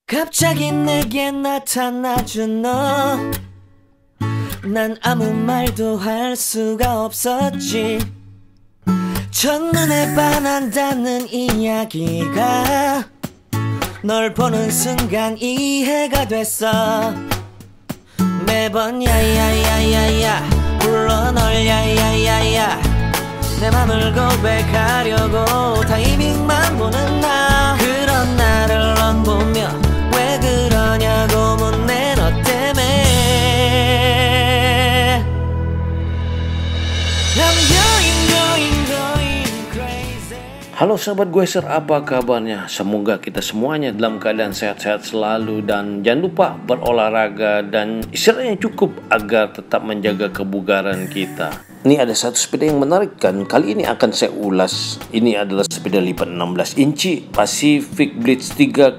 갑자기 내게 나타나준 너, 난 아무 말도 할 수가 없었지. 첫눈에 반한다는 이야기가 널 보는 순간 이해가 됐어. 매번 야야야야야 불러 널 야야야야, 내 맘을 고백하려고 타이밍만 보는 나. 그런 나를 넌 보며 왜 그러냐고 묻네. 너 때문에 I'm going crazy. Halo sahabat Gueser, apa kabarnya? Semoga kita semuanya dalam keadaan sehat-sehat selalu. Dan jangan lupa berolahraga dan istirahat yang cukup agar tetap menjaga kebugaran kita. Ini ada satu sepeda yang menarik kan, kali ini akan saya ulas. Ini adalah sepeda lipat 16 inci Pacific Blitz 30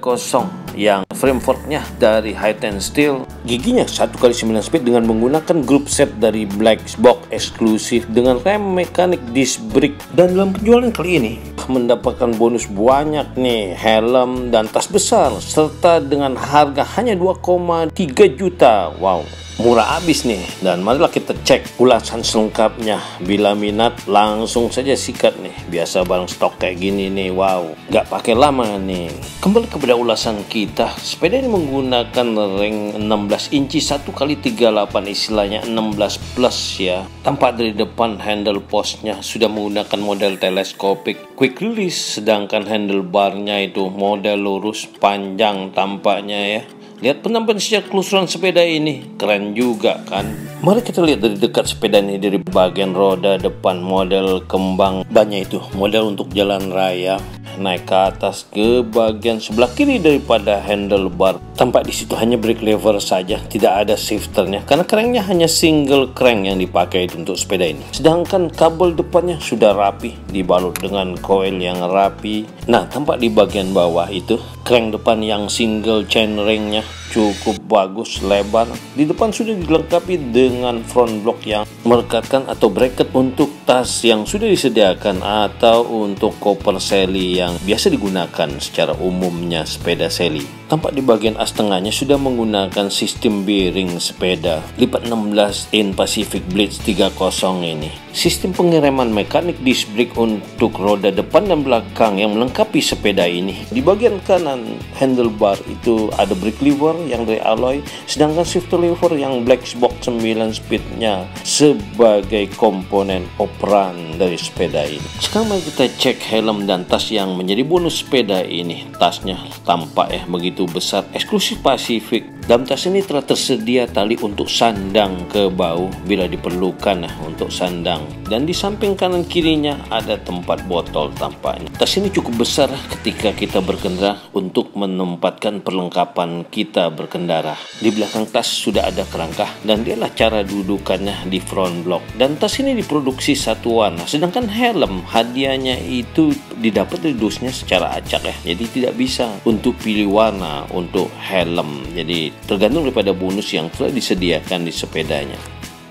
yang frame forknya dari Highten Steel. Giginya 1x9 speed dengan menggunakan group set dari black box eksklusif dengan rem mekanik disc brake. Dan dalam penjualan kali ini mendapatkan bonus banyak nih, helm dan tas besar, serta dengan harga hanya 2,3 juta. Wow, murah abis nih. Dan marilah kita cek ulasan selengkapnya. Bila minat langsung saja sikat nih. Biasa barang stok kayak gini nih, wow, gak pakai lama nih. Kembali kepada ulasan kita. Sepeda ini menggunakan ring 16 inci 1x38, istilahnya 16 plus ya. Tampak dari depan handle postnya sudah menggunakan model teleskopik quick release, sedangkan handlebarnya itu model lurus panjang tampaknya ya. Lihat penampilan sejak kelusuran sepeda ini, keren juga kan. Mari kita lihat dari dekat sepeda ini. Dari bagian roda depan model kembang bannya itu model untuk jalan raya, naik ke atas ke bagian sebelah kiri daripada handlebar. Tampak di situ hanya brake lever saja, tidak ada shifternya karena cranknya hanya single crank yang dipakai untuk sepeda ini. Sedangkan kabel depannya sudah rapi, dibalut dengan coil yang rapi. Nah, tampak di bagian bawah itu crank depan yang single chain ringnya cukup bagus, lebar. Di depan sudah dilengkapi dengan front block yang merekatkan atau bracket untuk tas yang sudah disediakan atau untuk koper seli yang biasa digunakan secara umumnya sepeda seli. Tampak di bagian as tengahnya sudah menggunakan sistem bearing sepeda lipat 16 in Pacific Blitz 30 ini. Sistem pengereman mekanik disc brake untuk roda depan dan belakang yang melengkapi sepeda ini. Di bagian kanan handlebar itu ada brake lever yang dari alloy, sedangkan shifter lever yang black box 9 speednya sebagai komponen operan dari sepeda ini. Sekarang mari kita cek helm dan tas yang menjadi bonus sepeda ini. Tasnya tampak ya begitu besar, eksklusif Pacific. Dalam tas ini telah tersedia tali untuk sandang ke bahu bila diperlukan untuk sandang. Dan di samping kanan kirinya ada tempat botol tampaknya. Tas ini cukup besar ketika kita berkendara untuk menempatkan perlengkapan kita berkendara. Di belakang tas sudah ada kerangka dan dialah cara dudukannya di front block. Dan tas ini diproduksi satu warna, sedangkan helm hadiahnya itu didapat dari dusnya secara acak ya. Jadi tidak bisa untuk pilih warna untuk helm. Jadi tergantung daripada bonus yang telah disediakan di sepedanya.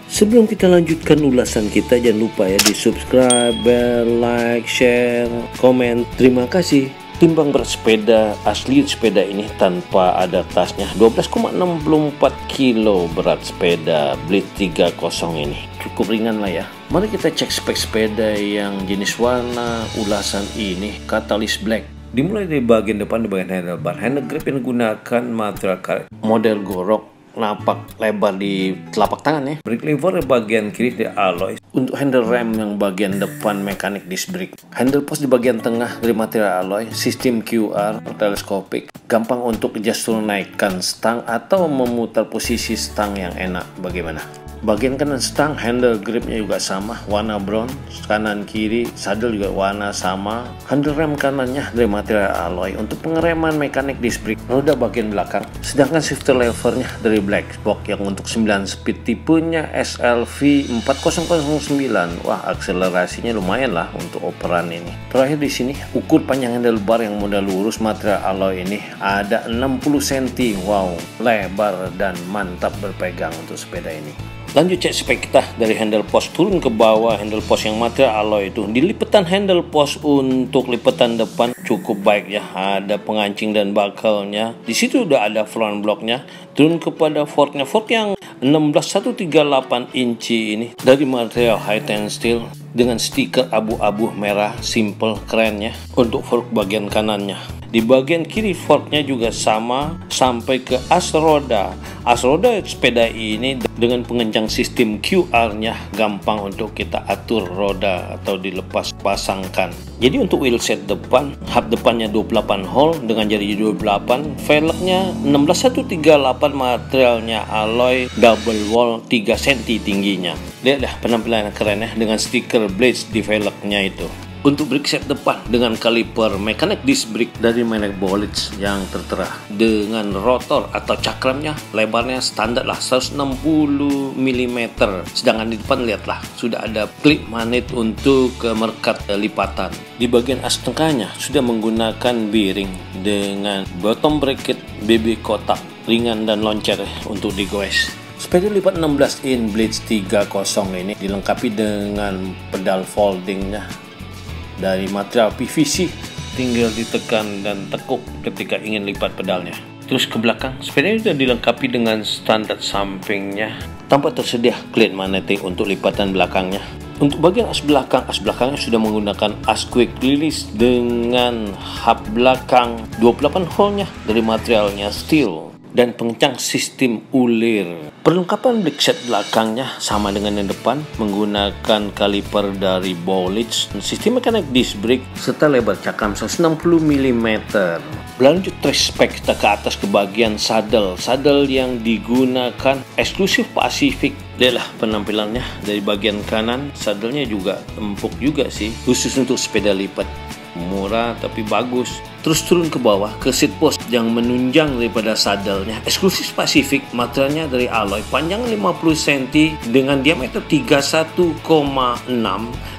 Sebelum kita lanjutkan ulasan kita, jangan lupa ya di subscribe, like, share, komen. Terima kasih. Timbang berat sepeda asli sepeda ini tanpa ada tasnya 12,64 kilo berat sepeda Blitz 30 ini. Cukup ringan lah ya. Mari kita cek spek sepeda yang jenis warna ulasan ini, Catalyst Black. Dimulai dari bagian depan, di bagian handlebar. Handle grip yang digunakan material model gorok, napak lebar di telapak tangan ya. Brake lever bagian kiri di alloy. Untuk handle rem yang bagian depan mekanik disc brake. Handle post di bagian tengah dari material alloy. Sistem QR teleskopik. Gampang untuk adjust turun naikkan stang atau memutar posisi stang yang enak. Bagaimana? Bagian kanan stang handle gripnya juga sama, warna brown. Kanan kiri saddle juga warna sama. Handle rem kanannya dari material alloy untuk pengereman mekanik disc brake. Roda bagian belakang. Sedangkan shifter levernya dari black box yang untuk 9 speed, tipenya SLV 4009. Wah, akselerasinya lumayan lah untuk operan ini. Terakhir di sini ukur panjang handlebar yang model lurus material alloy ini ada 60 cm. Wow, lebar dan mantap berpegang untuk sepeda ini. Lanjut cek spek kita dari handle post turun ke bawah. Handle post yang material alloy itu di lipatan handle post untuk lipatan depan cukup baik ya, ada pengancing dan bakalnya. Di situ udah ada front blocknya. Turun kepada forknya, fork yang 16138 inci ini dari material high ten steel dengan stiker abu-abu merah, simple, keren ya untuk fork bagian kanannya. Di bagian kiri forknya juga sama sampai ke as roda. As roda sepeda ini dengan pengencang sistem QR-nya gampang untuk kita atur roda atau dilepas pasangkan. Jadi untuk wheelset depan, hub depannya 28 hole dengan jari 28, velgnya 16138, materialnya alloy double wall 3 cm tingginya. Lihat dah penampilannya keren ya dengan stiker blades di velgnya itu. Untuk brake set depan dengan kaliper mechanic disc brake dari merek Bolitz yang tertera dengan rotor atau cakramnya lebarnya standar lah 160 mm. Sedangkan di depan lihatlah sudah ada klip magnet untuk merekat lipatan. Di bagian as tengahnya sudah menggunakan bearing dengan bottom bracket BB kotak ringan dan loncer untuk digoes. Sepeda lipat 16 in Blitz 30 ini dilengkapi dengan pedal foldingnya dari material PVC, tinggal ditekan dan tekuk ketika ingin lipat pedalnya. Terus ke belakang, sepeda ini sudah dilengkapi dengan standar sampingnya tanpa tersedia klip magnetik untuk lipatan belakangnya. Untuk bagian as belakangnya sudah menggunakan as quick release dengan hub belakang 28 hole-nya dari materialnya steel dan pengencang sistem ulir. Perlengkapan brake set belakangnya sama dengan yang depan, menggunakan kaliper dari Bolitz, sistem mechanic disc brake serta lebar cakram 160 mm. Berlanjut trace spek kita ke atas ke bagian saddle yang digunakan eksklusif Pacific. Lihatlah penampilannya dari bagian kanan, saddlenya juga empuk juga sih, khusus untuk sepeda lipat. Murah tapi bagus. Terus turun ke bawah ke seat post yang menunjang daripada saddlenya, eksklusif Pacific, materialnya dari alloy, panjang 50 cm dengan diameter 31,6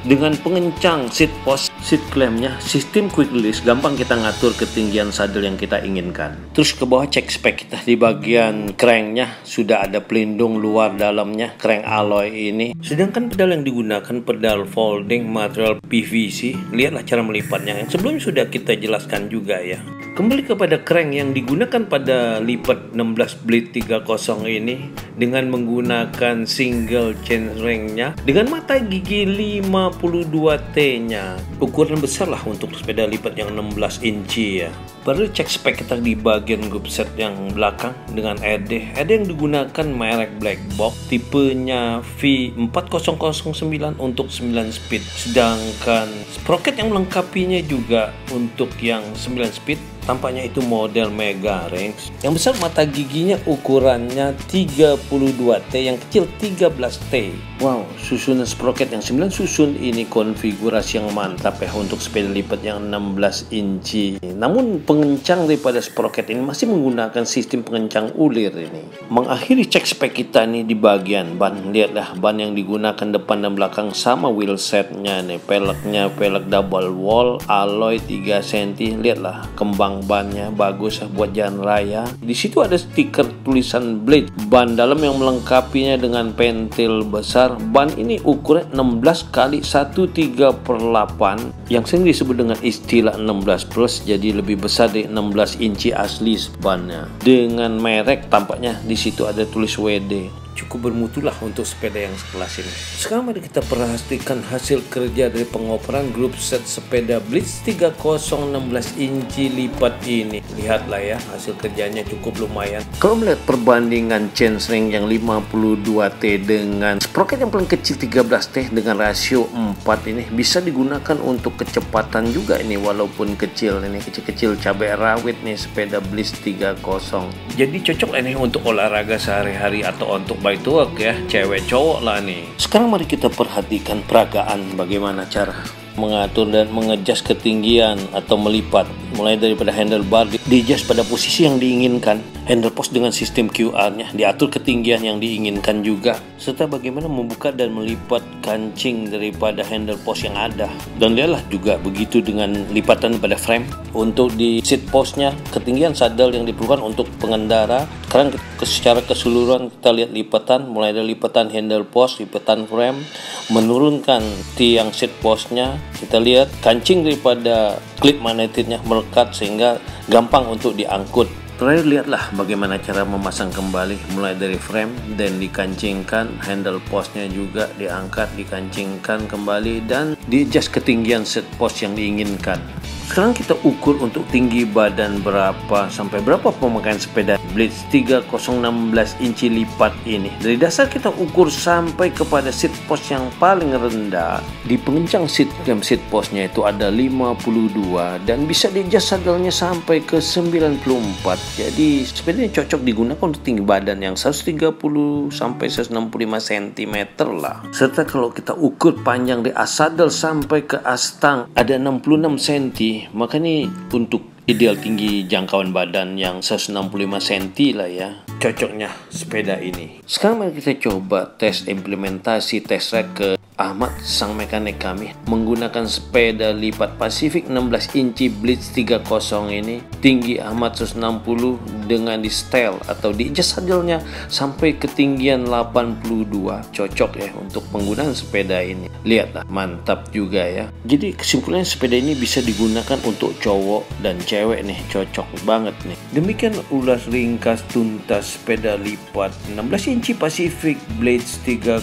dengan pengencang seat post, seat clampnya sistem quick release, gampang kita ngatur ketinggian saddle yang kita inginkan. Terus ke bawah cek spek kita di bagian cranknya sudah ada pelindung luar dalamnya, crank alloy ini. Sedangkan pedal yang digunakan pedal folding material PVC. Lihatlah cara melipatnya yang sebelumnya sudah kita jelaskan juga ya. Kembali kepada crank yang digunakan pada lipat 16 Blade 30 ini dengan menggunakan single chain ring-nya dengan mata gigi 52T nya. Ukuran besar lah untuk sepeda lipat yang 16 inci ya. Baru cek spek kita di bagian group set yang belakang dengan ED yang digunakan merek Black Box, tipenya V4009 untuk 9 speed. Sedangkan sprocket yang melengkapinya juga untuk yang 9 speed, tampaknya itu model Mega Range. Yang besar mata giginya ukurannya 32T, yang kecil 13T. Wow, susunan sprocket yang 9 susun ini konfigurasi yang mantap ya untuk sepeda lipat yang 16 inci. Namun pengencang daripada sprocket ini masih menggunakan sistem pengencang ulir ini. Mengakhiri cek spek kita nih di bagian ban. Lihatlah ban yang digunakan depan dan belakang sama wheel setnya nih. Peleknya pelek double wall alloy 3 cm. Lihatlah kembang bannya bagus ya buat jalan raya. Di situ ada stiker tulisan Blade. Ban dalam yang melengkapinya dengan pentil besar. Ban ini ukuran 16 kali 1/3/8 yang sering disebut dengan istilah 16 plus, jadi lebih besar dari 16 inci asli bannya. Dengan merek tampaknya di situ ada tulis WD. Cukup bermutu lah untuk sepeda yang sekelas ini. Sekarang mari kita perhatikan hasil kerja dari pengoperan grup set sepeda Blitz 30 16 inci lipat ini. Lihatlah ya, hasil kerjanya cukup lumayan. Kalau melihat perbandingan chain ring yang 52T dengan sprocket yang paling kecil 13T dengan rasio 4 ini bisa digunakan untuk kecepatan juga ini, walaupun kecil ini, kecil-kecil cabai rawit nih sepeda Blitz 30. Jadi cocok ini untuk olahraga sehari-hari atau untuk bike to work ya, cewek cowok lah nih. Sekarang mari kita perhatikan peragaan bagaimana cara mengatur dan mengejas ketinggian atau melipat, mulai daripada handlebar di-adjust pada posisi yang diinginkan, handle post dengan sistem QR-nya diatur ketinggian yang diinginkan juga, serta bagaimana membuka dan melipat kancing daripada handle post yang ada. Dan lihatlah juga begitu dengan lipatan pada frame. Untuk di seat postnya, ketinggian saddle yang diperlukan untuk pengendara. Sekarang secara keseluruhan kita lihat lipatan, mulai dari lipatan handle post, lipatan frame, menurunkan tiang seat postnya. Kita lihat kancing daripada klip magnetiknya melekat sehingga gampang untuk diangkut. Terakhir lihatlah bagaimana cara memasang kembali, mulai dari frame dan dikancingkan, handle postnya juga diangkat, dikancingkan kembali dan di-adjust ketinggian seat post yang diinginkan. Sekarang kita ukur untuk tinggi badan berapa sampai berapa pemakaian sepeda Blitz 3016 inci lipat ini. Dari dasar kita ukur sampai kepada seat post yang paling rendah. Di pengencang seat postnya itu ada 52 dan bisa di-adjust saddle-nya sampai ke 94. Jadi sepedanya cocok digunakan untuk tinggi badan yang 130 sampai 165 cm lah. Serta kalau kita ukur panjang dari as saddle sampai ke as stang ada 66 cm. Maka ini untuk ideal tinggi jangkauan badan yang 165 cm lah ya, cocoknya sepeda ini. Sekarang mari kita coba tes implementasi test track ke Ahmad, sang mekanik kami, menggunakan sepeda lipat Pacific 16 inci Blitz 30 ini. Tinggi Ahmad 160 dengan di style atau di adjust saddle-nya sampai ketinggian 82. Cocok ya untuk penggunaan sepeda ini. Lihatlah, mantap juga ya. Jadi kesimpulannya sepeda ini bisa digunakan untuk cowok dan cewek nih, cocok banget nih. Demikian ulas ringkas tuntas sepeda lipat 16 inci Pacific Blitz 30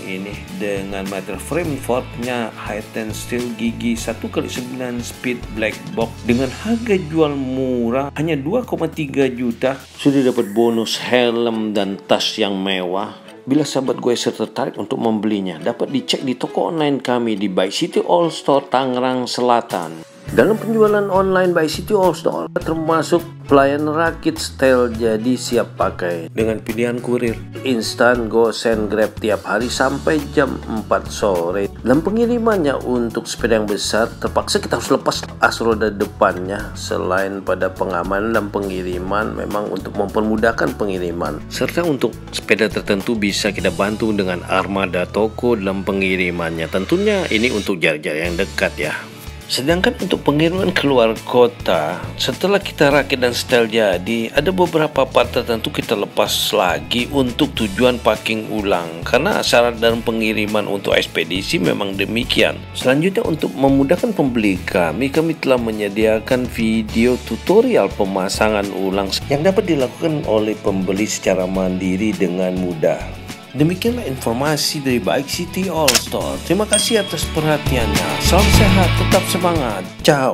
ini dengan metal frame forknya Hi-Ten steel gigi 1x9 speed black box dengan harga jual murah hanya 2,3 juta. Sudah dapat bonus helm dan tas yang mewah. Bila sahabat gue tertarik untuk membelinya, dapat dicek di toko online kami di Bike City All Store Tangerang Selatan. Dalam penjualan online Bike City All Store termasuk pelayanan rakit setel jadi siap pakai dengan pilihan kurir instan, go send, grab tiap hari sampai jam 4 sore. Dalam pengirimannya untuk sepeda yang besar terpaksa kita harus lepas as roda depannya. Selain pada pengamanan dan pengiriman, memang untuk mempermudahkan pengiriman, serta untuk sepeda tertentu bisa kita bantu dengan armada toko dalam pengirimannya. Tentunya ini untuk jarak-jarak yang dekat ya. Sedangkan untuk pengiriman keluar kota, setelah kita rakit dan setel jadi, ada beberapa part tertentu kita lepas lagi untuk tujuan parking ulang, karena syarat dalam pengiriman untuk ekspedisi memang demikian. Selanjutnya untuk memudahkan pembeli kami telah menyediakan video tutorial pemasangan ulang yang dapat dilakukan oleh pembeli secara mandiri dengan mudah. Demikianlah informasi dari Bike City All Store. Terima kasih atas perhatiannya. Salam sehat, tetap semangat. Ciao.